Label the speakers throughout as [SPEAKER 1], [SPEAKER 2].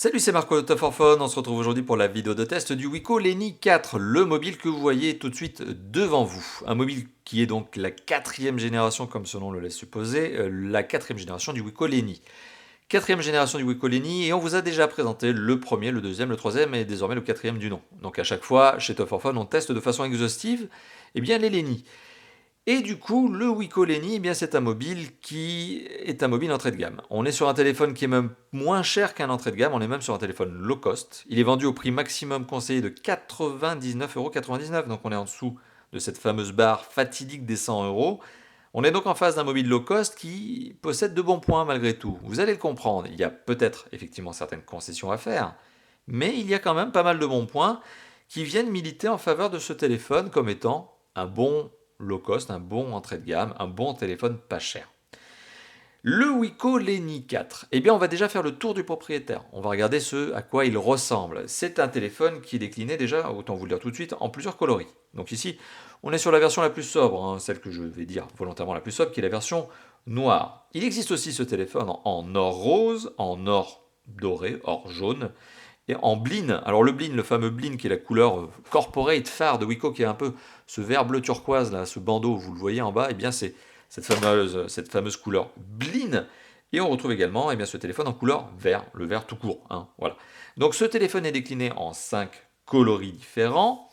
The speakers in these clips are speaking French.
[SPEAKER 1] Salut, c'est Marco de Top for Phone. On se retrouve aujourd'hui pour la vidéo de test du Wiko Lenny 4, le mobile que vous voyez tout de suite devant vous. Un mobile qui est donc la quatrième génération, comme son nom le laisse supposer, la quatrième génération du Wiko Lenny. Quatrième génération du Wiko Lenny, et on vous a déjà présenté le premier, le deuxième, le troisième et désormais le quatrième du nom. Donc à chaque fois, chez Top for Phone, on teste de façon exhaustive les Lenny. Et du coup, le Wiko Lenny, c'est un mobile qui est un mobile entrée de gamme. On est sur un téléphone qui est même moins cher qu'un entrée de gamme, on est même sur un téléphone low cost. Il est vendu au prix maximum conseillé de 99,99 €, donc on est en dessous de cette fameuse barre fatidique des 100 €. On est donc en face d'un mobile low cost qui possède de bons points malgré tout. Vous allez le comprendre, il y a peut-être effectivement certaines concessions à faire, mais il y a quand même pas mal de bons points qui viennent militer en faveur de ce téléphone comme étant un bon low cost, un bon entrée de gamme, un bon téléphone pas cher. Le Wiko Lenny 4, on va déjà faire le tour du propriétaire. On va regarder ce à quoi il ressemble. C'est un téléphone qui est décliné déjà, autant vous le dire tout de suite, en plusieurs coloris. Donc ici, on est sur la version la plus sobre, celle que je vais dire volontairement la plus sobre, qui est la version noire. Il existe aussi ce téléphone en or rose, en or doré, or jaune, et en bleen. Alors le bleen, le fameux bleen qui est la couleur corporate phare de Wiko, qui est un peu ce vert bleu turquoise, là, ce bandeau, vous le voyez en bas, c'est cette fameuse couleur bleen. Et on retrouve également ce téléphone en couleur vert, le vert tout court. Voilà. Donc ce téléphone est décliné en 5 coloris différents.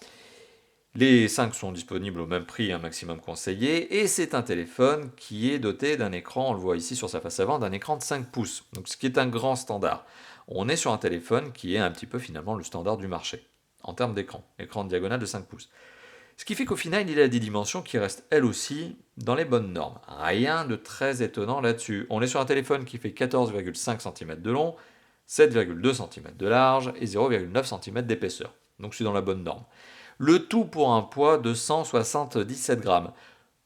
[SPEAKER 1] Les 5 sont disponibles au même prix, un maximum conseillé, et c'est un téléphone qui est doté d'un écran, on le voit ici sur sa face avant, d'un écran de 5 pouces, donc ce qui est un grand standard. On est sur un téléphone qui est un petit peu finalement le standard du marché, en termes d'écran, écran de diagonale de 5 pouces. Ce qui fait qu'au final, il a des dimensions qui restent elles aussi dans les bonnes normes. Rien de très étonnant là-dessus. On est sur un téléphone qui fait 14,5 cm de long, 7,2 cm de large et 0,9 cm d'épaisseur. Donc c'est dans la bonne norme. Le tout pour un poids de 177 grammes.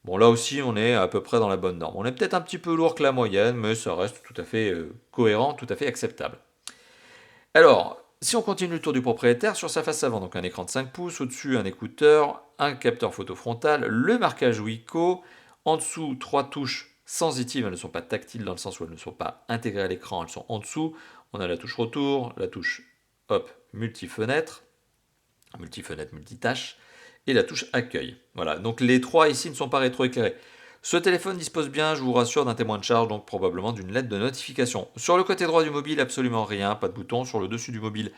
[SPEAKER 1] Bon, là aussi, on est à peu près dans la bonne norme. On est peut-être un petit peu lourd que la moyenne, mais ça reste tout à fait cohérent, tout à fait acceptable. Alors, si on continue le tour du propriétaire, sur sa face avant, donc un écran de 5 pouces, au-dessus un écouteur, un capteur photo frontal, le marquage Wiko, en dessous 3 touches sensitives, elles ne sont pas tactiles dans le sens où elles ne sont pas intégrées à l'écran, elles sont en dessous. On a la touche retour, la touche multi-fenêtre, multitâche, et la touche accueil. Voilà, donc les trois ici ne sont pas rétroéclairés. Ce téléphone dispose bien, je vous rassure, d'un témoin de charge, donc probablement d'une lettre de notification. Sur le côté droit du mobile, absolument rien, pas de bouton. Sur le dessus du mobile,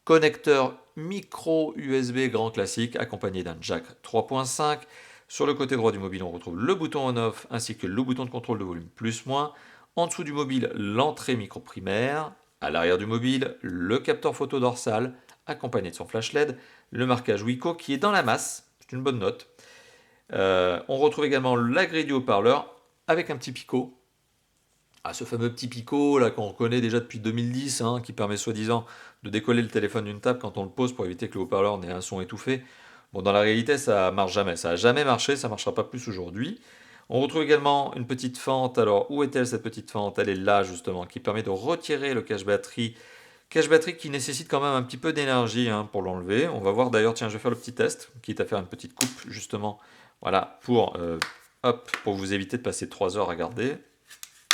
[SPEAKER 1] connecteur micro USB grand classique, accompagné d'un jack 3.5. Sur le côté droit du mobile, on retrouve le bouton on-off ainsi que le bouton de contrôle de volume plus-moins. En dessous du mobile, l'entrée micro primaire. À l'arrière du mobile, le capteur photo dorsal, accompagné de son flash LED, le marquage Wiko qui est dans la masse, c'est une bonne note. On retrouve également la grille du haut-parleur avec un petit picot. Ce fameux petit picot là qu'on reconnaît déjà depuis 2010, qui permet soi-disant de décoller le téléphone d'une table quand on le pose pour éviter que le haut-parleur n'ait un son étouffé. Bon, dans la réalité, ça marche jamais. Ça n'a jamais marché, ça ne marchera pas plus aujourd'hui. On retrouve également une petite fente. Alors, où est-elle cette petite fente? Elle est là justement, qui permet de retirer le cache-batterie. Cache-batterie qui nécessite quand même un petit peu d'énergie pour l'enlever. On va voir d'ailleurs, tiens, je vais faire le petit test, quitte à faire une petite coupe justement, voilà, pour vous éviter de passer 3 heures à garder.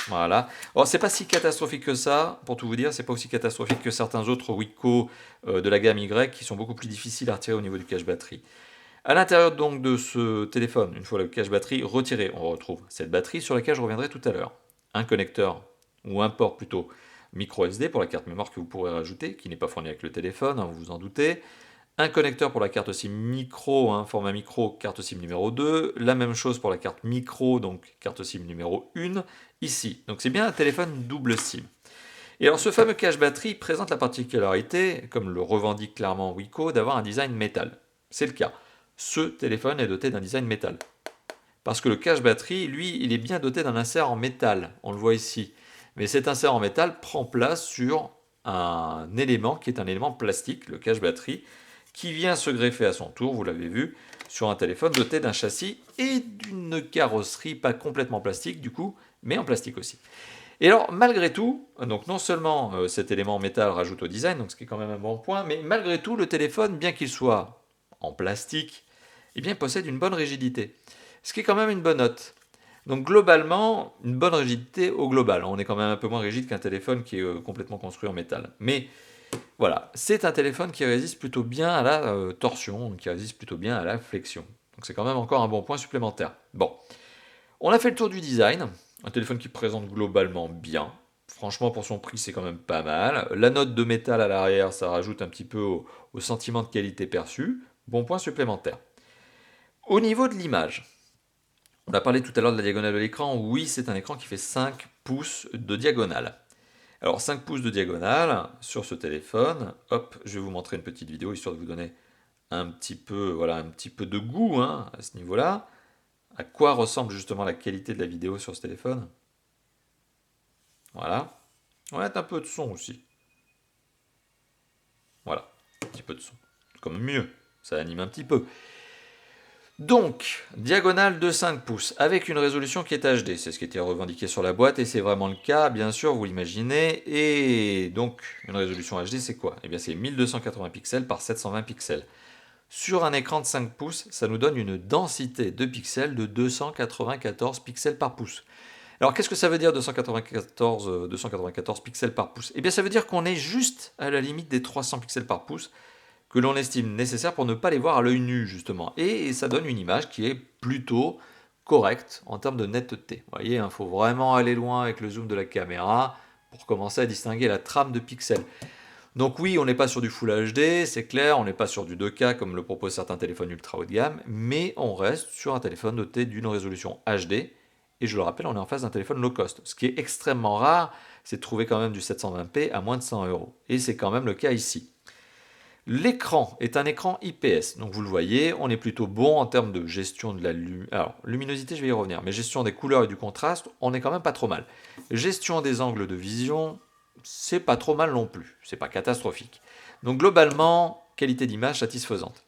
[SPEAKER 1] Voilà. Alors, c'est pas si catastrophique que ça, pour tout vous dire, c'est pas aussi catastrophique que certains autres Wiko de la gamme Y qui sont beaucoup plus difficiles à retirer au niveau du cache-batterie. À l'intérieur donc de ce téléphone, une fois le cache-batterie retiré, on retrouve cette batterie sur laquelle je reviendrai tout à l'heure. Un connecteur, ou un port plutôt, micro SD pour la carte mémoire que vous pourrez rajouter, qui n'est pas fourni avec le téléphone, vous vous en doutez. Un connecteur pour la carte SIM micro, format micro, carte SIM numéro 2. La même chose pour la carte micro, donc carte SIM numéro 1, ici. Donc c'est bien un téléphone double SIM. Et alors ce fameux cache-batterie présente la particularité, comme le revendique clairement Wiko, d'avoir un design métal. C'est le cas. Ce téléphone est doté d'un design métal. Parce que le cache-batterie, lui, il est bien doté d'un insert en métal. On le voit ici. Mais cet insert en métal prend place sur un élément qui est un élément plastique, le cache-batterie, qui vient se greffer à son tour, vous l'avez vu, sur un téléphone doté d'un châssis et d'une carrosserie pas complètement plastique du coup, mais en plastique aussi. Et alors malgré tout, donc non seulement cet élément en métal rajoute au design, donc ce qui est quand même un bon point, mais malgré tout le téléphone, bien qu'il soit en plastique, il possède une bonne rigidité, ce qui est quand même une bonne note. Donc globalement, une bonne rigidité au global. On est quand même un peu moins rigide qu'un téléphone qui est complètement construit en métal. Mais voilà, c'est un téléphone qui résiste plutôt bien à la torsion, qui résiste plutôt bien à la flexion. Donc c'est quand même encore un bon point supplémentaire. Bon, on a fait le tour du design. Un téléphone qui présente globalement bien. Franchement, pour son prix, c'est quand même pas mal. La note de métal à l'arrière, ça rajoute un petit peu au sentiment de qualité perçu. Bon point supplémentaire. Au niveau de l'image, on a parlé tout à l'heure de la diagonale de l'écran. Oui, c'est un écran qui fait 5 pouces de diagonale. Alors 5 pouces de diagonale sur ce téléphone. Hop, je vais vous montrer une petite vidéo histoire de vous donner un petit peu, voilà, un petit peu de goût à ce niveau-là. À quoi ressemble justement la qualité de la vidéo sur ce téléphone. Voilà. On va mettre un peu de son aussi. Voilà, un petit peu de son. C'est quand même mieux, ça anime un petit peu. Donc, diagonale de 5 pouces, avec une résolution qui est HD. C'est ce qui était revendiqué sur la boîte, et c'est vraiment le cas, bien sûr, vous l'imaginez. Et donc, une résolution HD, c'est quoi? Eh bien, c'est 1280 pixels par 720 pixels. Sur un écran de 5 pouces, ça nous donne une densité de pixels de 294 pixels par pouce. Alors, qu'est-ce que ça veut dire 294 pixels par pouce? Eh bien, ça veut dire qu'on est juste à la limite des 300 pixels par pouce que l'on estime nécessaire pour ne pas les voir à l'œil nu, justement. Et ça donne une image qui est plutôt correcte en termes de netteté. Vous voyez, il faut vraiment aller loin avec le zoom de la caméra pour commencer à distinguer la trame de pixels. Donc oui, on n'est pas sur du Full HD, c'est clair, on n'est pas sur du 2K comme le proposent certains téléphones ultra haut de gamme, mais on reste sur un téléphone doté d'une résolution HD, et je le rappelle, on est en face d'un téléphone low cost. Ce qui est extrêmement rare, c'est de trouver quand même du 720p à moins de 100 €. Et c'est quand même le cas ici. L'écran est un écran IPS, donc vous le voyez, on est plutôt bon en termes de gestion de la luminosité, je vais y revenir, mais gestion des couleurs et du contraste, on est quand même pas trop mal. Gestion des angles de vision, c'est pas trop mal non plus, c'est pas catastrophique. Donc globalement, qualité d'image satisfaisante.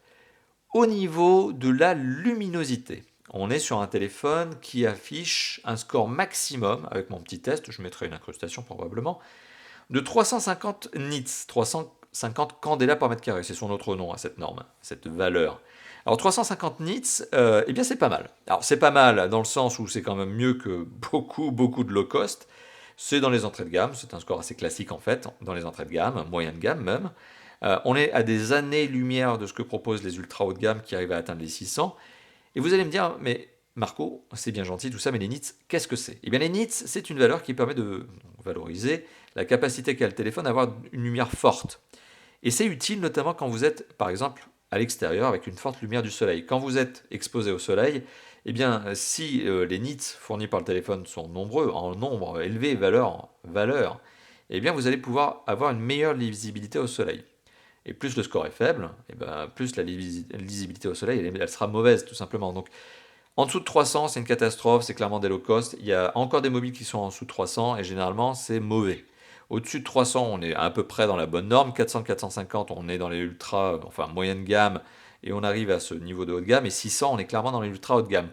[SPEAKER 1] Au niveau de la luminosité, on est sur un téléphone qui affiche un score maximum, avec mon petit test, je mettrai une incrustation probablement, de 350 nits, 350 candela par mètre carré, c'est son autre nom à cette norme, cette valeur. Alors 350 nits, eh bien c'est pas mal. Alors c'est pas mal dans le sens où c'est quand même mieux que beaucoup de low cost. C'est dans les entrées de gamme, c'est un score assez classique en fait, dans les entrées de gamme, moyenne de gamme même. On est à des années-lumière de ce que proposent les ultra haut de gamme qui arrivent à atteindre les 600. Et vous allez me dire, mais Marco, c'est bien gentil tout ça, mais les nits, qu'est-ce que c'est? Eh bien les nits, c'est une valeur qui permet de valoriser la capacité qu'a le téléphone à avoir une lumière forte. Et c'est utile notamment quand vous êtes, par exemple, à l'extérieur avec une forte lumière du soleil. Quand vous êtes exposé au soleil, eh bien, si les nits fournis par le téléphone sont nombreux, en nombre élevé, valeur, eh bien, vous allez pouvoir avoir une meilleure lisibilité au soleil. Et plus le score est faible, eh ben, plus la lisibilité au soleil, elle sera mauvaise, tout simplement. Donc, en dessous de 300, c'est une catastrophe, c'est clairement des low cost. Il y a encore des mobiles qui sont en dessous de 300 et généralement, c'est mauvais. Au-dessus de 300, on est à peu près dans la bonne norme. 400, 450, on est dans les ultra, enfin moyenne gamme, et on arrive à ce niveau de haut de gamme. Et 600, on est clairement dans les ultra haut de gamme.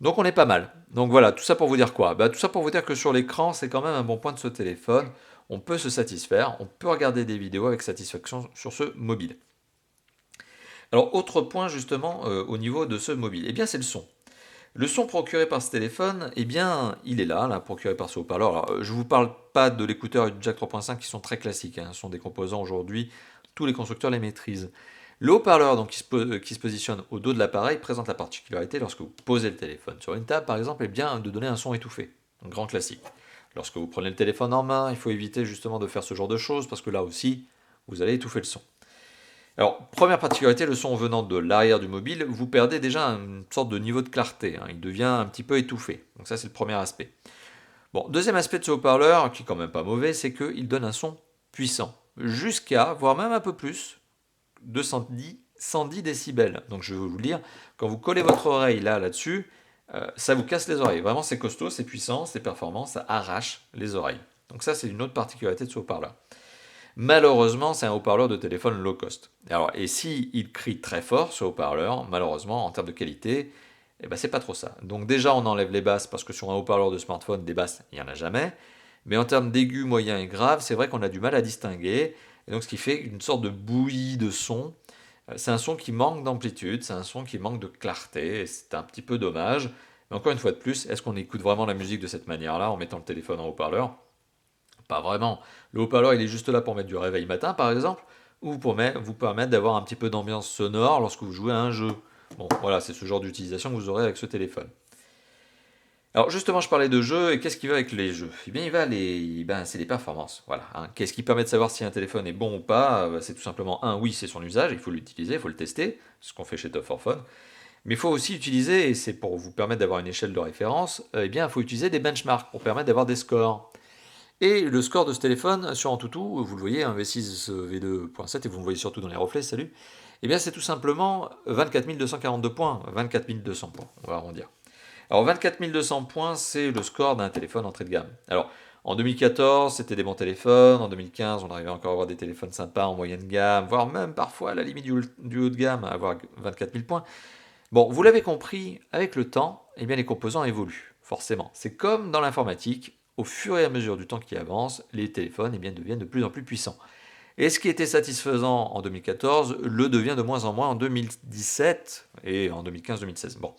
[SPEAKER 1] Donc on est pas mal. Donc voilà, tout ça pour vous dire quoi? Tout ça pour vous dire que sur l'écran, c'est quand même un bon point de ce téléphone. On peut se satisfaire, on peut regarder des vidéos avec satisfaction sur ce mobile. Alors autre point justement au niveau de ce mobile, eh bien c'est le son. Le son procuré par ce téléphone, eh bien, il est là, procuré par ce haut-parleur. Alors, je ne vous parle pas de l'écouteur et du jack 3.5 qui sont très classiques, ce sont des composants aujourd'hui, tous les constructeurs les maîtrisent. Le haut-parleur donc, qui se positionne au dos de l'appareil présente la particularité, lorsque vous posez le téléphone sur une table par exemple, eh bien, de donner un son étouffé, un grand classique. Lorsque vous prenez le téléphone en main, il faut éviter justement de faire ce genre de choses, parce que là aussi, vous allez étouffer le son. Alors, première particularité, le son venant de l'arrière du mobile, vous perdez déjà une sorte de niveau de clarté, il devient un petit peu étouffé. Donc ça, c'est le premier aspect. Bon, deuxième aspect de ce haut-parleur, qui est quand même pas mauvais, c'est qu'il donne un son puissant, jusqu'à, voire même un peu plus, de 110 décibels. Donc je vais vous le dire, quand vous collez votre oreille là-dessus, ça vous casse les oreilles. Vraiment, c'est costaud, c'est puissant, c'est performant, ça arrache les oreilles. Donc ça, c'est une autre particularité de ce haut-parleur. Malheureusement, c'est un haut-parleur de téléphone low cost. Alors, et s'il crie très fort, ce haut-parleur, malheureusement, en termes de qualité, eh ben, c'est pas trop ça. Donc déjà, on enlève les basses, parce que sur un haut-parleur de smartphone, des basses, il n'y en a jamais. Mais en termes d'aigus, moyens et graves, c'est vrai qu'on a du mal à distinguer. Et donc, ce qui fait une sorte de bouillie de son. C'est un son qui manque d'amplitude, c'est un son qui manque de clarté, et c'est un petit peu dommage. Mais encore une fois de plus, est-ce qu'on écoute vraiment la musique de cette manière-là, en mettant le téléphone en haut-parleur? Pas vraiment. Le haut-parleur, il est juste là pour mettre du réveil matin, par exemple, ou pour vous permettre d'avoir un petit peu d'ambiance sonore lorsque vous jouez à un jeu. Bon, voilà, c'est ce genre d'utilisation que vous aurez avec ce téléphone. Alors justement, je parlais de jeux, et qu'est-ce qui va avec les jeux? Eh bien, c'est les performances. Voilà, hein. Qu'est-ce qui permet de savoir si un téléphone est bon ou pas? C'est tout simplement, oui, c'est son usage, il faut l'utiliser, il faut le tester, ce qu'on fait chez Top for Fun. Mais il faut aussi utiliser, et c'est pour vous permettre d'avoir une échelle de référence, eh bien, il faut utiliser des benchmarks pour permettre d'avoir des scores. Et le score de ce téléphone sur Antutu, vous le voyez, un V6 V2.7, et vous me voyez surtout dans les reflets, salut, eh bien, c'est tout simplement 24 242 points, 24 200 points, on va arrondir. Alors 24 200 points, c'est le score d'un téléphone entrée de gamme. Alors en 2014, c'était des bons téléphones. En 2015, on arrivait encore à avoir des téléphones sympas en moyenne gamme, voire même parfois à la limite du haut de gamme, à avoir 24 000 points. Bon, vous l'avez compris, avec le temps, eh bien, les composants évoluent, forcément. C'est comme dans l'informatique, au fur et à mesure du temps qui avance, les téléphones deviennent de plus en plus puissants. Et ce qui était satisfaisant en 2014 le devient de moins en moins en 2017 et en 2015-2016. Bon,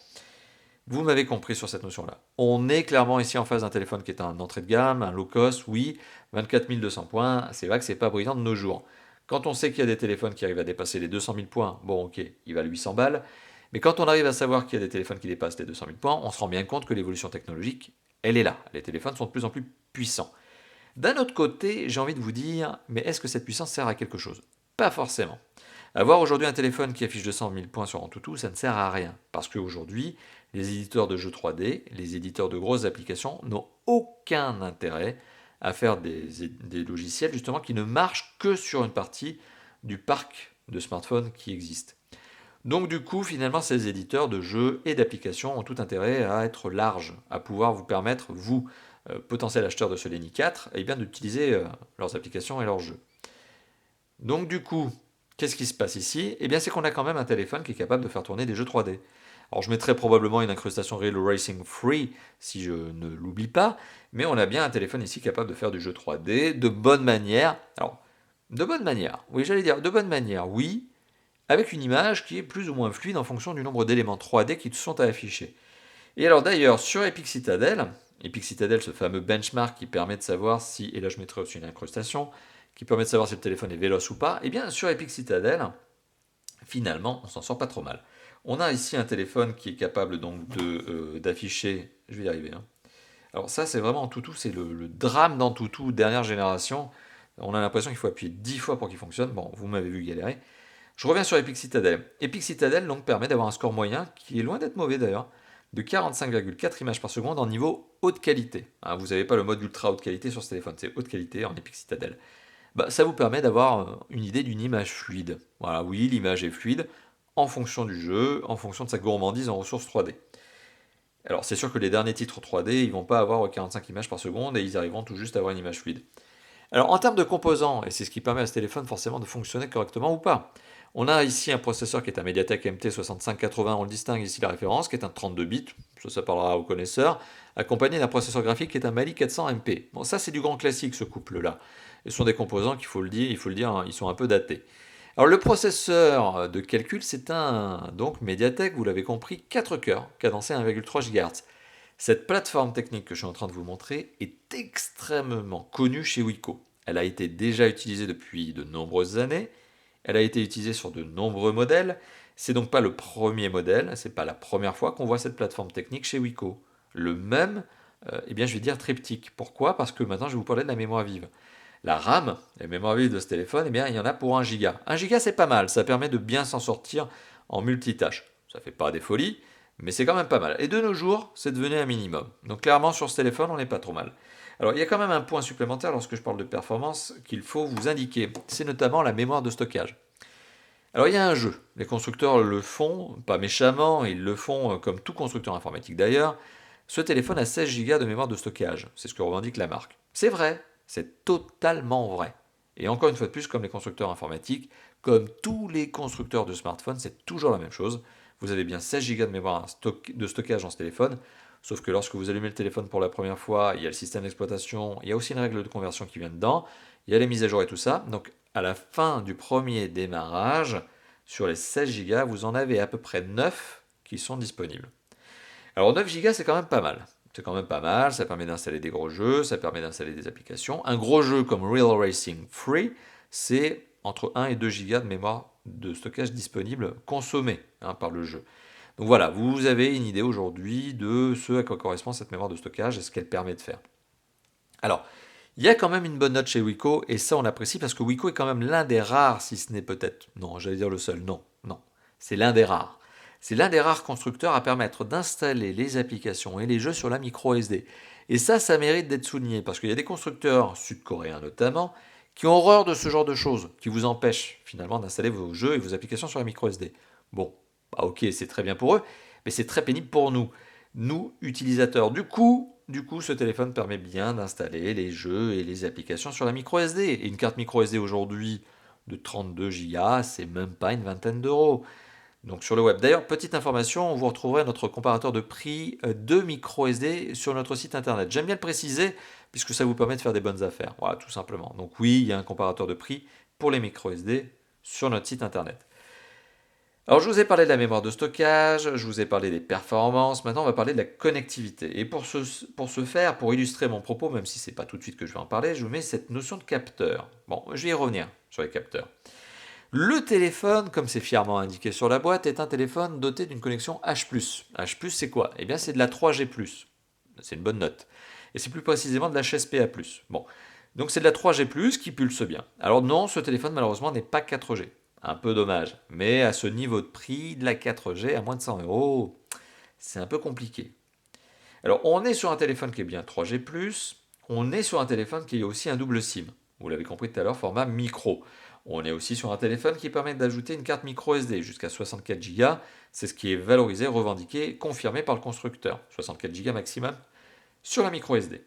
[SPEAKER 1] vous m'avez compris sur cette notion-là. On est clairement ici en face d'un téléphone qui est un entrée de gamme, un low cost, oui, 24 200 points, c'est vrai que c'est pas brillant de nos jours. Quand on sait qu'il y a des téléphones qui arrivent à dépasser les 200 000 points, bon ok, il valent 800 balles, mais quand on arrive à savoir qu'il y a des téléphones qui dépassent les 200 000 points, on se rend bien compte que l'évolution technologique, elle est là. Les téléphones sont de plus en plus puissants. D'un autre côté, j'ai envie de vous dire, mais est-ce que cette puissance sert à quelque chose? Pas forcément. Avoir aujourd'hui un téléphone qui affiche 200 000 points sur Antutu, ça ne sert à rien. Parce qu'aujourd'hui, les éditeurs de jeux 3D, les éditeurs de grosses applications n'ont aucun intérêt à faire des logiciels justement qui ne marchent que sur une partie du parc de smartphones qui existe. Donc du coup, finalement, ces éditeurs de jeux et d'applications ont tout intérêt à être larges, à pouvoir vous permettre, vous, potentiel acheteur de ce Lenny 4, eh bien, d'utiliser leurs applications et leurs jeux. Donc du coup, qu'est-ce qui se passe ici? Eh bien, c'est qu'on a quand même un téléphone qui est capable de faire tourner des jeux 3D. Alors, je mettrai probablement une incrustation Real Racing Free si je ne l'oublie pas, mais on a bien un téléphone ici capable de faire du jeu 3D de bonne manière. Alors, de bonne manière, oui, j'allais dire de bonne manière, oui, avec une image qui est plus ou moins fluide en fonction du nombre d'éléments 3D qui sont à afficher. Et alors d'ailleurs, sur Epic Citadel, ce fameux benchmark qui permet de savoir si, et là je mettrai aussi une incrustation, qui permet de savoir si le téléphone est véloce ou pas, et bien sur Epic Citadel, finalement, on s'en sort pas trop mal. On a ici un téléphone qui est capable donc d'afficher, je vais y arriver, hein. Alors ça c'est vraiment Antutu, c'est le drame d'Antutu dernière génération. On a l'impression qu'il faut appuyer 10 fois pour qu'il fonctionne. Bon, vous m'avez vu galérer. Je reviens sur Epic Citadel. Epic Citadel donc permet d'avoir un score moyen, qui est loin d'être mauvais d'ailleurs, de 45,4 images par seconde en niveau haute qualité. Hein, vous n'avez pas le mode ultra haute qualité sur ce téléphone, c'est haute qualité en Epic Citadel. Ça vous permet d'avoir une idée d'une image fluide. Voilà, oui, l'image est fluide en fonction du jeu, en fonction de sa gourmandise en ressources 3D. Alors c'est sûr que les derniers titres 3D, ils vont pas avoir 45 images par seconde et ils arriveront tout juste à avoir une image fluide. Alors en termes de composants, et c'est ce qui permet à ce téléphone forcément de fonctionner correctement ou pas, on a ici un processeur qui est un MediaTek MT6580, on le distingue ici la référence, qui est un 32 bits, ça parlera aux connaisseurs, accompagné d'un processeur graphique qui est un Mali 400MP. Bon, ça c'est du grand classique ce couple-là. Ce sont des composants qu'il faut le dire, hein, ils sont un peu datés. Alors le processeur de calcul, c'est un donc MediaTek, vous l'avez compris, 4 cœurs, cadencé à 1,3 GHz. Cette plateforme technique que je suis en train de vous montrer est extrêmement connue chez Wiko. Elle a été déjà utilisée depuis de nombreuses années, elle a été utilisée sur de nombreux modèles, c'est donc pas le premier modèle, c'est pas la première fois qu'on voit cette plateforme technique chez Wiko. Le même, eh bien je vais dire triptyque. Pourquoi? Parce que maintenant je vais vous parler de la mémoire vive. La RAM, la mémoire vive de ce téléphone, eh bien, il y en a pour 1 giga. 1 giga, c'est pas mal, ça permet de bien s'en sortir en multitâche. Ça fait pas des folies, mais c'est quand même pas mal. Et de nos jours, c'est devenu un minimum. Donc clairement, sur ce téléphone, on n'est pas trop mal. Alors, il y a quand même un point supplémentaire lorsque je parle de performance qu'il faut vous indiquer. C'est notamment la mémoire de stockage. Alors, il y a un jeu. Les constructeurs le font, pas méchamment, ils le font comme tout constructeur informatique d'ailleurs. Ce téléphone a 16 Go de mémoire de stockage. C'est ce que revendique la marque. C'est vrai, c'est totalement vrai. Et encore une fois de plus, comme les constructeurs informatiques, comme tous les constructeurs de smartphones, c'est toujours la même chose. Vous avez bien 16 Go de mémoire de stockage dans ce téléphone, sauf que lorsque vous allumez le téléphone pour la première fois, il y a le système d'exploitation, il y a aussi une règle de conversion qui vient dedans, il y a les mises à jour et tout ça. Donc à la fin du premier démarrage, sur les 16 Go, vous en avez à peu près 9 qui sont disponibles. Alors 9 Go, c'est quand même pas mal. C'est quand même pas mal, ça permet d'installer des gros jeux, ça permet d'installer des applications. Un gros jeu comme Real Racing Free, c'est entre 1 et 2 Go de mémoire de stockage disponible consommée par le jeu. Donc voilà, vous avez une idée aujourd'hui de ce à quoi correspond cette mémoire de stockage et ce qu'elle permet de faire. Alors, il y a quand même une bonne note chez Wiko, et ça on apprécie parce que Wiko est quand même l'un des rares, si ce n'est peut-être, non, j'allais dire le seul, non, non, c'est l'un des rares. C'est l'un des rares constructeurs à permettre d'installer les applications et les jeux sur la micro SD. Et ça mérite d'être souligné parce qu'il y a des constructeurs, sud-coréens notamment, qui ont horreur de ce genre de choses, qui vous empêchent finalement d'installer vos jeux et vos applications sur la micro SD. Bon, bah ok, c'est très bien pour eux, mais c'est très pénible pour nous utilisateurs. Du coup, ce téléphone permet bien d'installer les jeux et les applications sur la micro SD. Et une carte micro SD aujourd'hui de 32 Go, c'est même pas une vingtaine d'euros. Donc sur le web. D'ailleurs, petite information, vous retrouverez notre comparateur de prix de micro SD sur notre site internet. J'aime bien le préciser puisque ça vous permet de faire des bonnes affaires. Voilà, tout simplement. Donc oui, il y a un comparateur de prix pour les micro SD sur notre site internet. Alors je vous ai parlé de la mémoire de stockage, je vous ai parlé des performances, maintenant on va parler de la connectivité. Et pour ce faire, pour illustrer mon propos, même si c'est pas tout de suite que je vais en parler, je vous mets cette notion de capteur. Bon, je vais y revenir sur les capteurs. Le téléphone, comme c'est fièrement indiqué sur la boîte, est un téléphone doté d'une connexion H+. H+, c'est quoi? Eh bien c'est de la 3G+. C'est une bonne note. Et c'est plus précisément de la HSPA+. Bon, donc c'est de la 3G+, qui pulse bien. Alors non, ce téléphone malheureusement n'est pas 4G. Un peu dommage. Mais à ce niveau de prix, de la 4G à moins de 100 euros, c'est un peu compliqué. Alors on est sur un téléphone qui est bien 3G+, on est sur un téléphone qui est aussi un double SIM. Vous l'avez compris tout à l'heure, format micro. On est aussi sur un téléphone qui permet d'ajouter une carte micro SD jusqu'à 64 Go. C'est ce qui est valorisé, revendiqué, confirmé par le constructeur. 64 Go maximum sur la micro SD.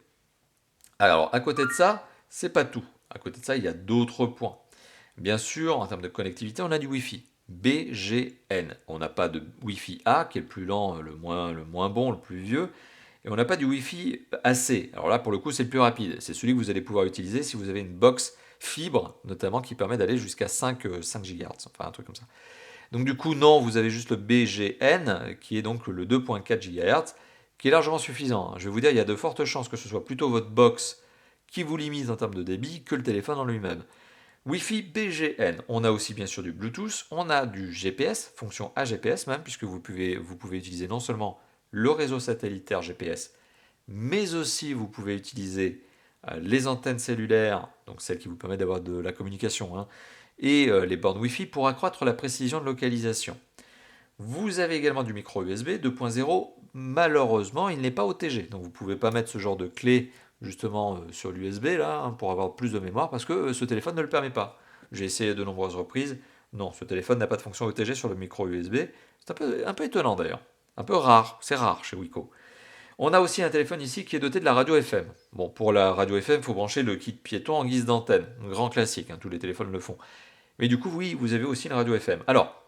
[SPEAKER 1] Alors à côté de ça, c'est pas tout. À côté de ça, il y a d'autres points. Bien sûr, en termes de connectivité, on a du Wi-Fi. BGN. On n'a pas de Wi-Fi A, qui est le plus lent, le moins bon, le plus vieux. Et on n'a pas du Wi-Fi AC. Alors là, pour le coup, c'est le plus rapide. C'est celui que vous allez pouvoir utiliser si vous avez une box fibre, notamment, qui permet d'aller jusqu'à 5 GHz. Enfin, un truc comme ça. Donc du coup, non, vous avez juste le BGN, qui est donc le 2.4 GHz, qui est largement suffisant. Je vais vous dire, il y a de fortes chances que ce soit plutôt votre box qui vous limite en termes de débit que le téléphone en lui-même. Wi-Fi BGN, on a aussi bien sûr du Bluetooth, on a du GPS, fonction AGPS même, puisque vous pouvez utiliser non seulement le réseau satellitaire GPS, mais aussi vous pouvez utiliser les antennes cellulaires, donc celles qui vous permettent d'avoir de la communication, et les bornes Wi-Fi pour accroître la précision de localisation. Vous avez également du micro USB 2.0. Malheureusement, il n'est pas OTG. Donc vous ne pouvez pas mettre ce genre de clé justement sur l'USB là pour avoir plus de mémoire parce que ce téléphone ne le permet pas. J'ai essayé de nombreuses reprises. Non, ce téléphone n'a pas de fonction OTG sur le micro USB. C'est un peu étonnant d'ailleurs. Un peu rare. C'est rare chez Wiko. On a aussi un téléphone ici qui est doté de la radio FM. Bon, pour la radio FM, il faut brancher le kit piéton en guise d'antenne. Un grand classique, tous les téléphones le font. Mais du coup, oui, vous avez aussi une radio FM. Alors,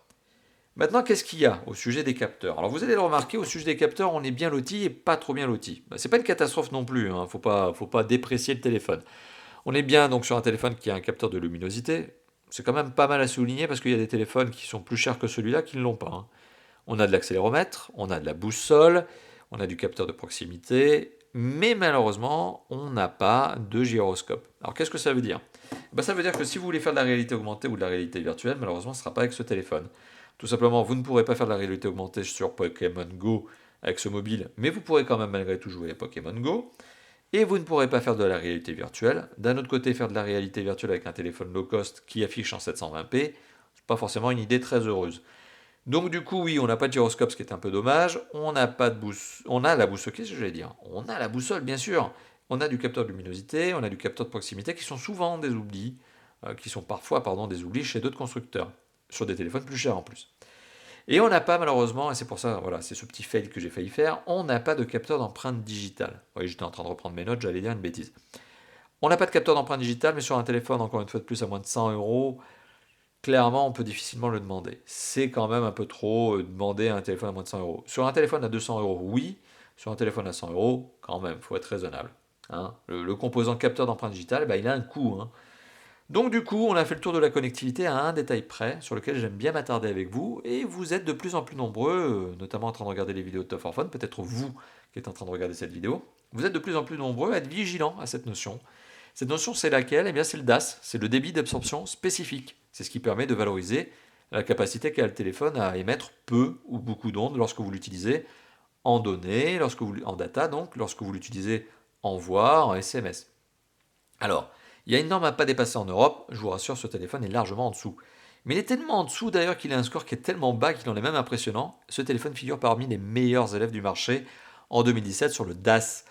[SPEAKER 1] maintenant, qu'est-ce qu'il y a au sujet des capteurs? Alors vous allez le remarquer, au sujet des capteurs, on est bien loti et pas trop bien loti. C'est pas une catastrophe non plus, faut pas déprécier le téléphone. On est bien donc sur un téléphone qui a un capteur de luminosité. C'est quand même pas mal à souligner parce qu'il y a des téléphones qui sont plus chers que celui-là qui ne l'ont pas. On a de l'accéléromètre, on a de la boussole, on a du capteur de proximité, mais malheureusement, on n'a pas de gyroscope. Alors qu'est-ce que ça veut dire? Ça veut dire que si vous voulez faire de la réalité augmentée ou de la réalité virtuelle, malheureusement, ce ne sera pas avec ce téléphone. Tout simplement, vous ne pourrez pas faire de la réalité augmentée sur Pokémon Go avec ce mobile, mais vous pourrez quand même malgré tout jouer à Pokémon Go. Et vous ne pourrez pas faire de la réalité virtuelle. D'un autre côté, faire de la réalité virtuelle avec un téléphone low cost qui affiche en 720p, c'est pas forcément une idée très heureuse. Donc du coup, oui, on n'a pas de gyroscope, ce qui est un peu dommage. On n'a pas de on a la boussole, qu'est-ce que j'allais dire? On a la boussole, bien sûr. On a du capteur de luminosité, on a du capteur de proximité qui sont souvent des oublis, qui sont parfois, des oublis chez d'autres constructeurs, sur des téléphones plus chers en plus. Et on n'a pas malheureusement, et c'est pour ça, voilà, c'est ce petit fail que j'ai failli faire, on n'a pas de capteur d'empreinte digitale. Oui, j'étais en train de reprendre mes notes, j'allais dire une bêtise. On n'a pas de capteur d'empreinte digitale, mais sur un téléphone, encore une fois de plus, à moins de 100 euros, clairement, on peut difficilement le demander. C'est quand même un peu trop demander à un téléphone à moins de 100 euros. Sur un téléphone à 200 euros, oui. Sur un téléphone à 100 euros, quand même, il faut être raisonnable. Le composant capteur d'empreinte digitale, il a un coût. Donc du coup, on a fait le tour de la connectivité à un détail près, sur lequel j'aime bien m'attarder avec vous, et vous êtes de plus en plus nombreux, notamment en train de regarder les vidéos de Top 4 Fun, peut-être vous qui êtes en train de regarder cette vidéo, vous êtes de plus en plus nombreux à être vigilants à cette notion. Cette notion, c'est laquelle? Eh bien, c'est le DAS, c'est le débit d'absorption spécifique. C'est ce qui permet de valoriser la capacité qu'a le téléphone à émettre peu ou beaucoup d'ondes lorsque vous l'utilisez en données, en data, donc lorsque vous l'utilisez en voix, en SMS. Alors, il y a une norme à ne pas dépasser en Europe, je vous rassure, ce téléphone est largement en dessous. Mais il est tellement en dessous d'ailleurs qu'il a un score qui est tellement bas qu'il en est même impressionnant. Ce téléphone figure parmi les meilleurs élèves du marché en 2017 sur le DAS.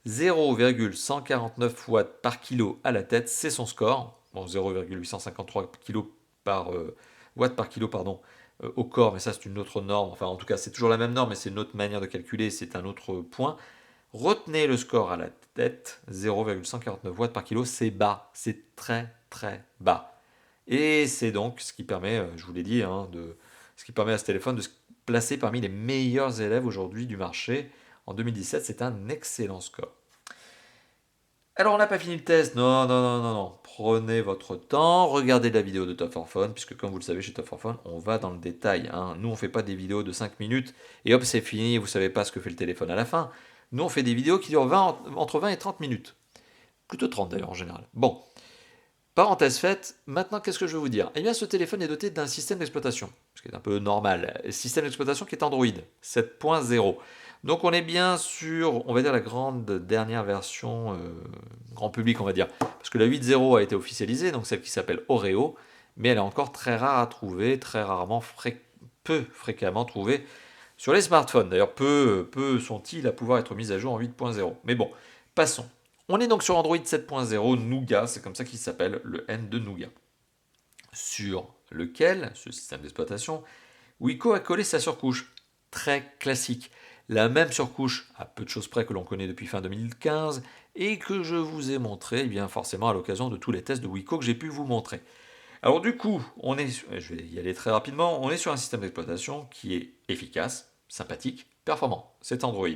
[SPEAKER 1] 0,149 watts par kilo à la tête, c'est son score. Bon, 0,853 kg par watt par kilo, pardon, au corps, mais ça c'est une autre norme. Enfin, en tout cas, c'est toujours la même norme, mais c'est une autre manière de calculer, c'est un autre point. Retenez le score à la tête, 0,149 watts par kilo, c'est bas, c'est très très bas. Et c'est donc ce qui permet, je vous l'ai dit, ce qui permet à ce téléphone de se placer parmi les meilleurs élèves aujourd'hui du marché. En 2017, c'est un excellent score. Alors on n'a pas fini le test, non, non, non, non, non. Prenez votre temps, regardez la vidéo de Top 4 Fun, puisque comme vous le savez chez Top 4 Fun, on va dans le détail. Nous on ne fait pas des vidéos de 5 minutes et hop c'est fini, vous ne savez pas ce que fait le téléphone à la fin. Nous on fait des vidéos qui durent entre 20 et 30 minutes. Plutôt 30 d'ailleurs en général. Bon, parenthèse faite, maintenant qu'est-ce que je veux vous dire? Eh bien ce téléphone est doté d'un système d'exploitation, ce qui est un peu normal. Système d'exploitation qui est Android 7.0. Donc on est bien sur, on va dire, la grande dernière version, grand public on va dire. Parce que la 8.0 a été officialisée, donc celle qui s'appelle Oreo, mais elle est encore très rare à trouver, très rarement, peu fréquemment trouvée sur les smartphones. D'ailleurs, peu sont-ils à pouvoir être mis à jour en 8.0. Mais bon, passons. On est donc sur Android 7.0 Nougat, c'est comme ça qu'il s'appelle, le N de Nougat. Sur lequel, ce système d'exploitation, Wiko a collé sa surcouche. Très classique. La même surcouche, à peu de choses près que l'on connaît depuis fin 2015, et que je vous ai montré, eh bien forcément à l'occasion de tous les tests de Wiko que j'ai pu vous montrer. Alors du coup, je vais y aller très rapidement, on est sur un système d'exploitation qui est efficace, sympathique, performant. C'est Android.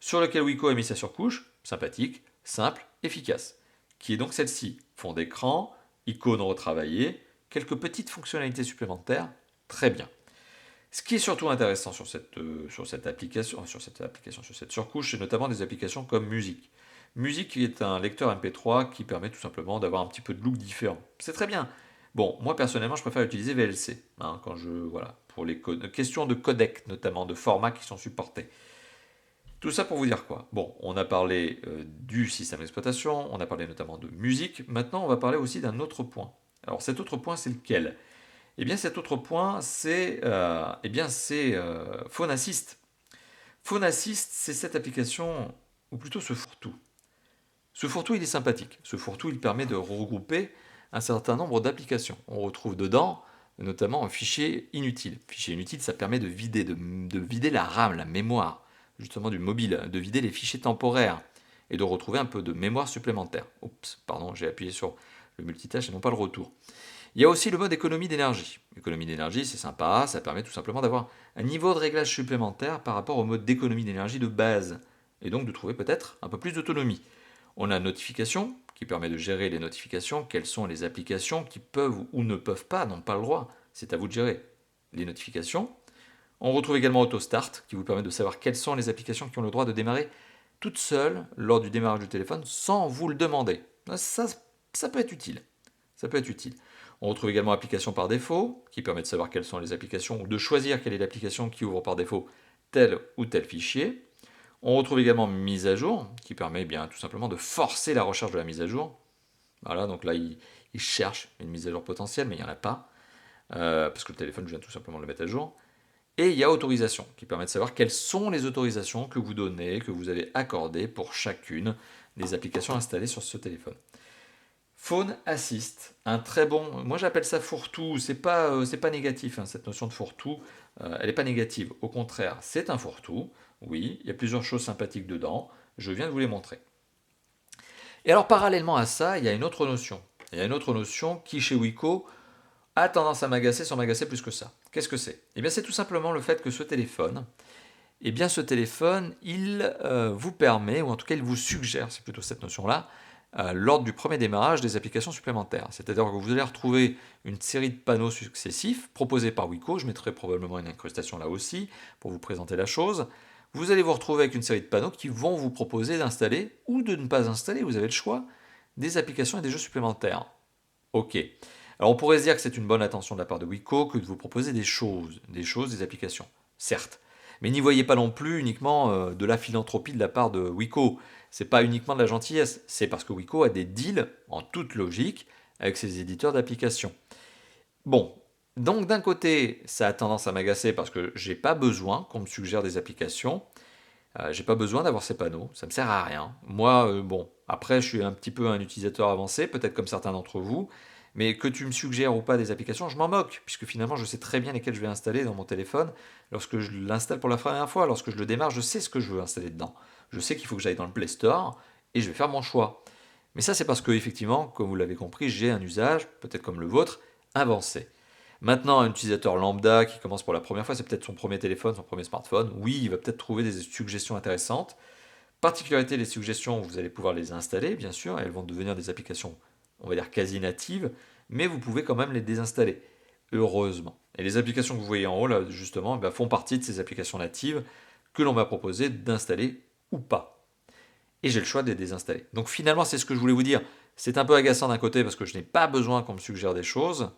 [SPEAKER 1] Sur lequel Wiko a mis sa surcouche, sympathique, simple, efficace. Qui est donc celle-ci. Fond d'écran, icône retravaillée, quelques petites fonctionnalités supplémentaires, très bien. Ce qui est surtout intéressant sur cette application, sur cette surcouche, c'est notamment des applications comme Musique. Musique qui est un lecteur MP3 qui permet tout simplement d'avoir un petit peu de look différent. C'est très bien. Bon, moi personnellement, je préfère utiliser VLC, pour les questions de codec, notamment de formats qui sont supportés. Tout ça pour vous dire quoi? Bon, on a parlé du système d'exploitation, on a parlé notamment de musique. Maintenant, on va parler aussi d'un autre point. Alors, cet autre point, c'est lequel? Eh bien, cet autre point, c'est Phone Assist. Phone Assist, c'est cette application, ou plutôt ce fourre-tout. Ce fourre-tout, il est sympathique. Ce fourre-tout, il permet de regrouper un certain nombre d'applications. On retrouve dedans notamment un fichier inutile. Fichier inutile, ça permet de vider la RAM, la mémoire, justement du mobile, de vider les fichiers temporaires et de retrouver un peu de mémoire supplémentaire. Oups, pardon, j'ai appuyé sur le multitâche et non pas le retour. Il y a aussi le mode économie d'énergie. Économie d'énergie, c'est sympa, ça permet tout simplement d'avoir un niveau de réglage supplémentaire par rapport au mode d'économie d'énergie de base, et donc de trouver peut-être un peu plus d'autonomie. On a notification, qui permet de gérer les notifications, quelles sont les applications qui peuvent ou ne peuvent pas, n'ont pas le droit, c'est à vous de gérer les notifications. On retrouve également AutoStart, qui vous permet de savoir quelles sont les applications qui ont le droit de démarrer toutes seules lors du démarrage du téléphone sans vous le demander. Ça peut être utile. Ça peut être utile. On retrouve également application par défaut, qui permet de savoir quelles sont les applications ou de choisir quelle est l'application qui ouvre par défaut tel ou tel fichier. On retrouve également mise à jour, qui permet bien tout simplement de forcer la recherche de la mise à jour. Voilà, donc là, il cherche une mise à jour potentielle, mais il n'y en a pas, parce que le téléphone vient tout simplement de le mettre à jour. Et il y a autorisation, qui permet de savoir quelles sont les autorisations que vous donnez, que vous avez accordées pour chacune des applications installées sur ce téléphone. Phone Assist, un très bon, moi j'appelle ça fourre-tout, c'est pas négatif, cette notion de fourre-tout, elle n'est pas négative, au contraire, c'est un fourre-tout, oui, il y a plusieurs choses sympathiques dedans, je viens de vous les montrer. Et alors parallèlement à ça, il y a une autre notion, qui chez Wiko a tendance à m'agacer sans m'agacer plus que ça. Qu'est-ce que c'est? Eh bien c'est tout simplement le fait que ce téléphone, il vous permet, ou en tout cas il vous suggère, c'est plutôt cette notion-là, lors du premier démarrage des applications supplémentaires. C'est-à-dire que vous allez retrouver une série de panneaux successifs proposés par Wiko. Je mettrai probablement une incrustation là aussi pour vous présenter la chose. Vous allez vous retrouver avec une série de panneaux qui vont vous proposer d'installer ou de ne pas installer, vous avez le choix, des applications et des jeux supplémentaires. Ok. Alors on pourrait se dire que c'est une bonne attention de la part de Wiko que de vous proposer des choses, des applications, certes. Mais n'y voyez pas non plus uniquement de la philanthropie de la part de Wiko. C'est pas uniquement de la gentillesse, c'est parce que Wiko a des deals, en toute logique, avec ses éditeurs d'applications. Bon, donc d'un côté, ça a tendance à m'agacer parce que j'ai pas besoin qu'on me suggère des applications. J'ai pas besoin d'avoir ces panneaux, ça me sert à rien. Moi, bon, après, je suis un petit peu un utilisateur avancé, peut-être comme certains d'entre vous, mais que tu me suggères ou pas des applications, je m'en moque, puisque finalement, je sais très bien lesquelles je vais installer dans mon téléphone lorsque je l'installe pour la première fois. Lorsque je le démarre, je sais ce que je veux installer dedans. Je sais qu'il faut que j'aille dans le Play Store et je vais faire mon choix. Mais ça, c'est parce que, effectivement, comme vous l'avez compris, j'ai un usage, peut-être comme le vôtre, avancé. Maintenant, un utilisateur lambda qui commence pour la première fois, c'est peut-être son premier téléphone, son premier smartphone. Oui, il va peut-être trouver des suggestions intéressantes. Particularité, les suggestions, vous allez pouvoir les installer, bien sûr, et elles vont devenir des applications, on va dire, quasi natives, mais vous pouvez quand même les désinstaller, heureusement. Et les applications que vous voyez en haut, là, justement, font partie de ces applications natives que l'on m'a proposé d'installer ou pas. Et j'ai le choix de les désinstaller. Donc finalement, c'est ce que je voulais vous dire. C'est un peu agaçant d'un côté parce que je n'ai pas besoin qu'on me suggère des choses,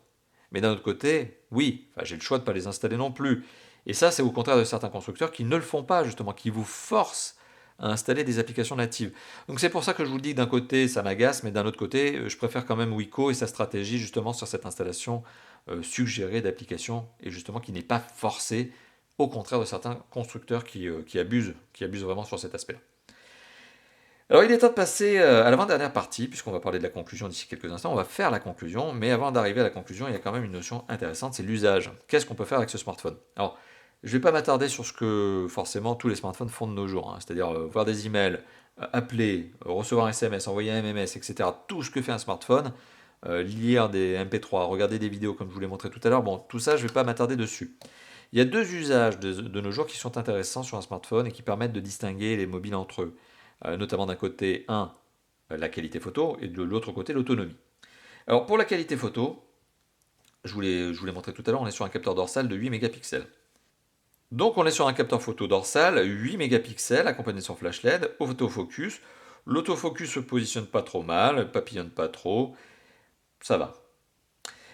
[SPEAKER 1] mais d'un autre côté, oui, j'ai le choix de ne pas les installer non plus. Et ça, c'est au contraire de certains constructeurs qui ne le font pas, justement, qui vous forcent à installer des applications natives. Donc c'est pour ça que je vous le dis, d'un côté, ça m'agace, mais d'un autre côté, je préfère quand même Wiko et sa stratégie, justement, sur cette installation suggérée d'applications, et justement, qui n'est pas forcée, au contraire de certains constructeurs qui abusent vraiment sur cet aspect-là. Alors il est temps de passer à l'avant-dernière partie, puisqu'on va parler de la conclusion d'ici quelques instants. On va faire la conclusion, mais avant d'arriver à la conclusion, il y a quand même une notion intéressante, c'est l'usage. Qu'est-ce qu'on peut faire avec ce smartphone? Alors, je ne vais pas m'attarder sur ce que forcément tous les smartphones font de nos jours, hein, c'est-à-dire voir des emails, appeler, recevoir un SMS, envoyer un MMS, etc. Tout ce que fait un smartphone, lire des MP3, regarder des vidéos comme je vous l'ai montré tout à l'heure, bon, tout ça, je ne vais pas m'attarder dessus. Il y a deux usages de nos jours qui sont intéressants sur un smartphone et qui permettent de distinguer les mobiles entre eux. Notamment d'un côté, la qualité photo, et de l'autre côté, l'autonomie. Alors pour la qualité photo, je vous l'ai montré tout à l'heure, on est sur un capteur dorsal de 8 mégapixels. Donc on est sur un capteur photo dorsal 8 mégapixels accompagné de son flash LED, autofocus. L'autofocus se positionne pas trop mal, papillonne pas trop, ça va.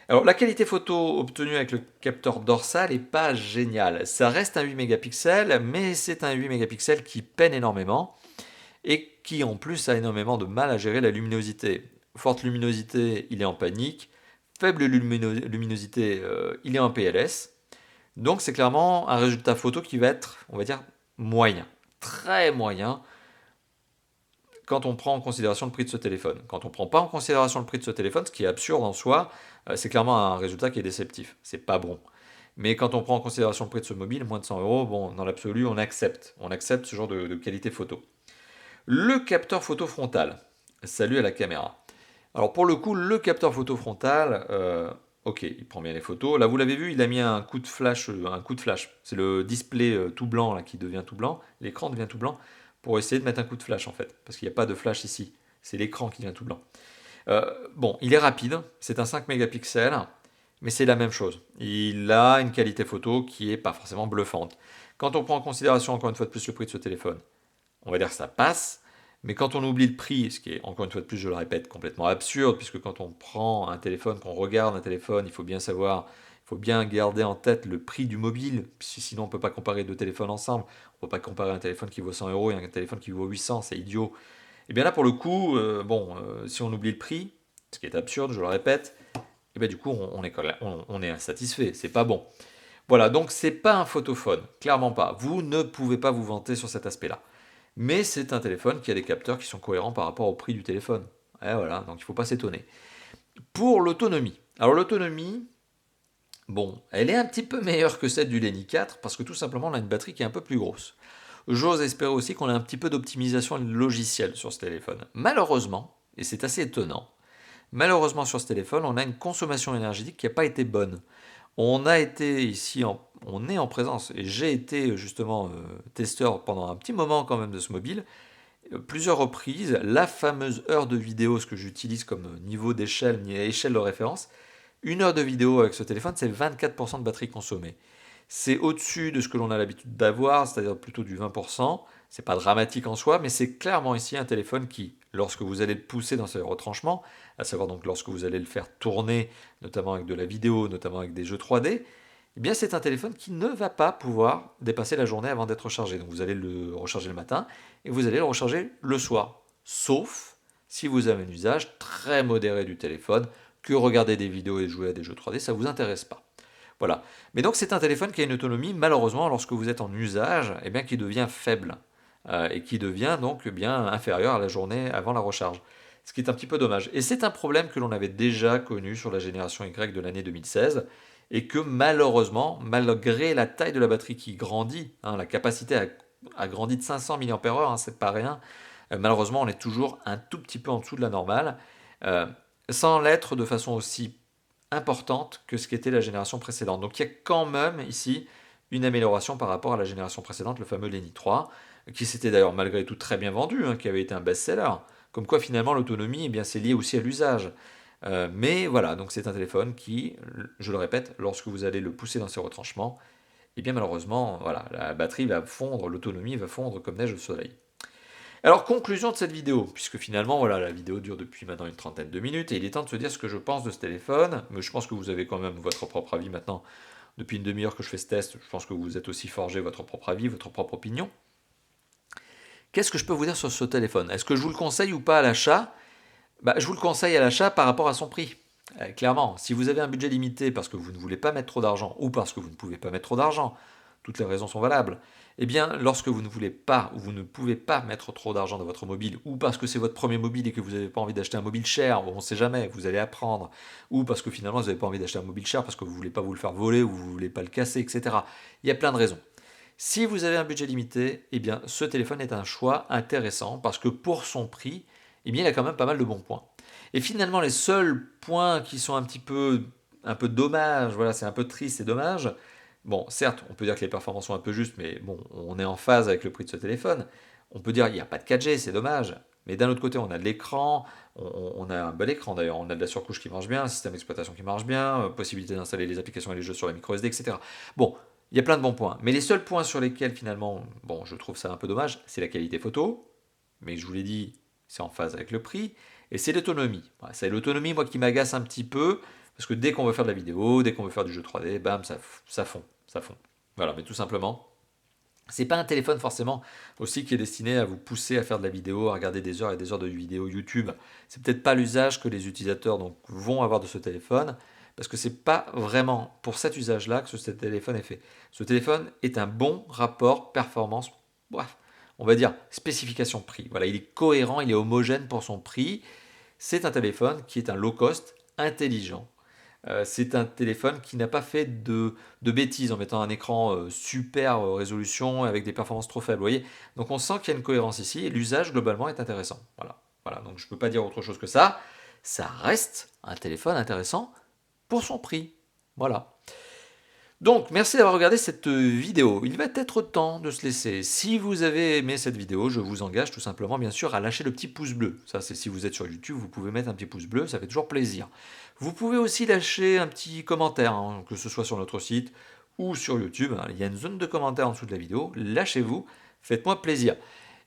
[SPEAKER 1] Alors la qualité photo obtenue avec le capteur dorsal n'est pas géniale. Ça reste un 8 mégapixels, mais c'est un 8 mégapixels qui peine énormément et qui en plus a énormément de mal à gérer la luminosité. Forte luminosité, il est en panique. Faible luminosité, il est en PLS. Donc c'est clairement un résultat photo qui va être, on va dire, moyen. Très moyen quand on prend en considération le prix de ce téléphone. Quand on ne prend pas en considération le prix de ce téléphone, ce qui est absurde en soi, c'est clairement un résultat qui est déceptif. C'est pas bon. Mais quand on prend en considération le prix de ce mobile, moins de 100 euros, bon, dans l'absolu, on accepte. On accepte ce genre de qualité photo. Le capteur photo frontal. Salut à la caméra. Alors pour le coup, le capteur photo frontal, ok, il prend bien les photos. Là, vous l'avez vu, il a mis un coup de flash. C'est le display tout blanc là, qui devient tout blanc. L'écran devient tout blanc pour essayer de mettre un coup de flash en fait, parce qu'il n'y a pas de flash ici. C'est l'écran qui devient tout blanc. Bon, il est rapide. C'est un 5 mégapixels, mais c'est la même chose. Il a une qualité photo qui est pas forcément bluffante. Quand on prend en considération encore une fois de plus le prix de ce téléphone, on va dire que ça passe, mais quand on oublie le prix, ce qui est encore une fois de plus, je le répète, complètement absurde, puisque quand on prend un téléphone, qu'on regarde un téléphone, il faut bien savoir, il faut bien garder en tête le prix du mobile, sinon on ne peut pas comparer deux téléphones ensemble, on ne peut pas comparer un téléphone qui vaut 100 euros et un téléphone qui vaut 800, c'est idiot. Et bien là pour le coup, si on oublie le prix, ce qui est absurde, je le répète, et bien du coup on est insatisfait, c'est pas bon. Voilà, donc c'est pas un photophone, clairement pas. Vous ne pouvez pas vous vanter sur cet aspect-là. Mais c'est un téléphone qui a des capteurs qui sont cohérents par rapport au prix du téléphone. Et voilà, donc il ne faut pas s'étonner. Pour l'autonomie. Alors l'autonomie, bon, elle est un petit peu meilleure que celle du Lenny 4 parce que tout simplement on a une batterie qui est un peu plus grosse. J'ose espérer aussi qu'on a un petit peu d'optimisation logicielle sur ce téléphone. Malheureusement, et c'est assez étonnant, malheureusement sur ce téléphone, on a une consommation énergétique qui n'a pas été bonne. On est en présence, et j'ai été justement testeur pendant un petit moment quand même de ce mobile. plusieurs reprises la fameuse heure de vidéo, ce que j'utilise comme niveau d'échelle, échelle de référence. Une heure de vidéo avec ce téléphone, c'est 24% de batterie consommée. C'est au-dessus de ce que l'on a l'habitude d'avoir, c'est-à-dire plutôt du 20%. C'est pas dramatique en soi, mais c'est clairement ici un téléphone qui, lorsque vous allez le pousser dans ses retranchements, à savoir donc lorsque vous allez le faire tourner, notamment avec de la vidéo, notamment avec des jeux 3D, eh bien c'est un téléphone qui ne va pas pouvoir dépasser la journée avant d'être rechargé. Donc vous allez le recharger le matin et vous allez le recharger le soir. Sauf si vous avez un usage très modéré du téléphone, que regarder des vidéos et jouer à des jeux 3D, ça ne vous intéresse pas. Voilà. Mais donc c'est un téléphone qui a une autonomie, malheureusement, lorsque vous êtes en usage, eh bien, qui devient faible et qui devient donc bien inférieur à la journée avant la recharge. Ce qui est un petit peu dommage. Et c'est un problème que l'on avait déjà connu sur la génération Y de l'année 2016 et que malheureusement, malgré la taille de la batterie qui grandit, la capacité a grandi de 500 mAh, c'est pas rien, malheureusement on est toujours un tout petit peu en dessous de la normale, sans l'être de façon aussi importante que ce qu'était la génération précédente. Donc il y a quand même ici une amélioration par rapport à la génération précédente, le fameux Lenny 3, qui s'était d'ailleurs malgré tout très bien vendu, qui avait été un best-seller. Comme quoi finalement l'autonomie, eh bien, c'est lié aussi à l'usage. Mais voilà, donc c'est un téléphone qui, je le répète, lorsque vous allez le pousser dans ses retranchements, eh bien malheureusement, voilà, la batterie va fondre, l'autonomie va fondre comme neige au soleil. Alors, conclusion de cette vidéo, puisque finalement, voilà, la vidéo dure depuis maintenant une trentaine de minutes, et il est temps de se dire ce que je pense de ce téléphone, mais je pense que vous avez quand même votre propre avis maintenant. Depuis une demi-heure que je fais ce test, je pense que vous êtes aussi forgé votre propre avis, votre propre opinion. Qu'est-ce que je peux vous dire sur ce téléphone? Est-ce que je vous le conseille ou pas à l'achat? Je vous le conseille à l'achat par rapport à son prix. Clairement, si vous avez un budget limité parce que vous ne voulez pas mettre trop d'argent ou parce que vous ne pouvez pas mettre trop d'argent, toutes les raisons sont valables, eh bien, lorsque vous ne voulez pas ou vous ne pouvez pas mettre trop d'argent dans votre mobile, ou parce que c'est votre premier mobile et que vous n'avez pas envie d'acheter un mobile cher, on ne sait jamais, vous allez apprendre, ou parce que finalement vous n'avez pas envie d'acheter un mobile cher parce que vous ne voulez pas vous le faire voler ou vous ne voulez pas le casser, etc. Il y a plein de raisons. Si vous avez un budget limité, eh bien, ce téléphone est un choix intéressant parce que pour son prix, eh bien, il a quand même pas mal de bons points. Et finalement, les seuls points qui sont un peu dommages, voilà, c'est un peu triste, c'est dommage. Bon, certes, on peut dire que les performances sont un peu justes, mais bon, on est en phase avec le prix de ce téléphone. On peut dire qu'il n'y a pas de 4G, c'est dommage. Mais d'un autre côté, on a de l'écran, on a un bel écran d'ailleurs, on a de la surcouche qui marche bien, un système d'exploitation qui marche bien, possibilité d'installer les applications et les jeux sur la micro SD, etc. Bon, il y a plein de bons points. Mais les seuls points sur lesquels finalement, bon, je trouve ça un peu dommage, c'est la qualité photo. Mais je vous l'ai dit, c'est en phase avec le prix. Et c'est l'autonomie. Voilà, c'est l'autonomie, moi, qui m'agace un petit peu. Parce que dès qu'on veut faire de la vidéo, dès qu'on veut faire du jeu 3D, bam, ça fond. Ça fond. Voilà, mais tout simplement. C'est pas un téléphone forcément aussi qui est destiné à vous pousser à faire de la vidéo, à regarder des heures et des heures de vidéo YouTube. C'est peut-être pas l'usage que les utilisateurs donc, vont avoir de ce téléphone, parce que c'est pas vraiment pour cet usage-là que ce téléphone est fait. Ce téléphone est un bon rapport performance, bref, on va dire spécification-prix. Voilà, il est cohérent, il est homogène pour son prix. C'est un téléphone qui est un low cost intelligent. C'est un téléphone qui n'a pas fait de bêtises en mettant un écran super résolution avec des performances trop faibles. Vous voyez, donc on sent qu'il y a une cohérence ici et l'usage globalement est intéressant. Voilà, voilà. Donc je ne peux pas dire autre chose que ça. Ça reste un téléphone intéressant pour son prix. Voilà. Donc, merci d'avoir regardé cette vidéo. Il va être temps de se laisser. Si vous avez aimé cette vidéo, je vous engage tout simplement, bien sûr, à lâcher le petit pouce bleu. Ça, c'est si vous êtes sur YouTube, vous pouvez mettre un petit pouce bleu, ça fait toujours plaisir. Vous pouvez aussi lâcher un petit commentaire, que ce soit sur notre site ou sur YouTube. Il y a une zone de commentaires en dessous de la vidéo. Lâchez-vous, faites-moi plaisir.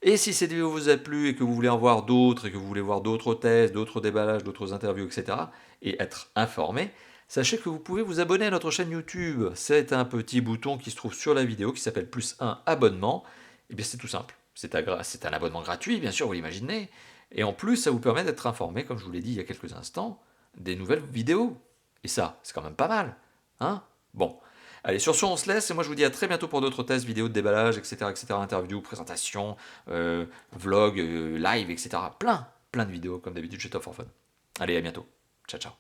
[SPEAKER 1] Et si cette vidéo vous a plu et que vous voulez en voir d'autres, et que vous voulez voir d'autres tests, d'autres déballages, d'autres interviews, etc., et être informé, sachez que vous pouvez vous abonner à notre chaîne YouTube. C'est un petit bouton qui se trouve sur la vidéo qui s'appelle +1 abonnement. Et bien c'est tout simple. C'est un abonnement gratuit, bien sûr, vous l'imaginez. Et en plus, ça vous permet d'être informé, comme je vous l'ai dit il y a quelques instants, des nouvelles vidéos. Et ça, c'est quand même pas mal. Hein? Bon. Allez, sur ce, on se laisse. Et moi, je vous dis à très bientôt pour d'autres tests, vidéos de déballage, etc., etc., interviews, présentations, vlogs, live, etc. Plein de vidéos, comme d'habitude, chez Top 4 Fun. Allez, à bientôt. Ciao, ciao.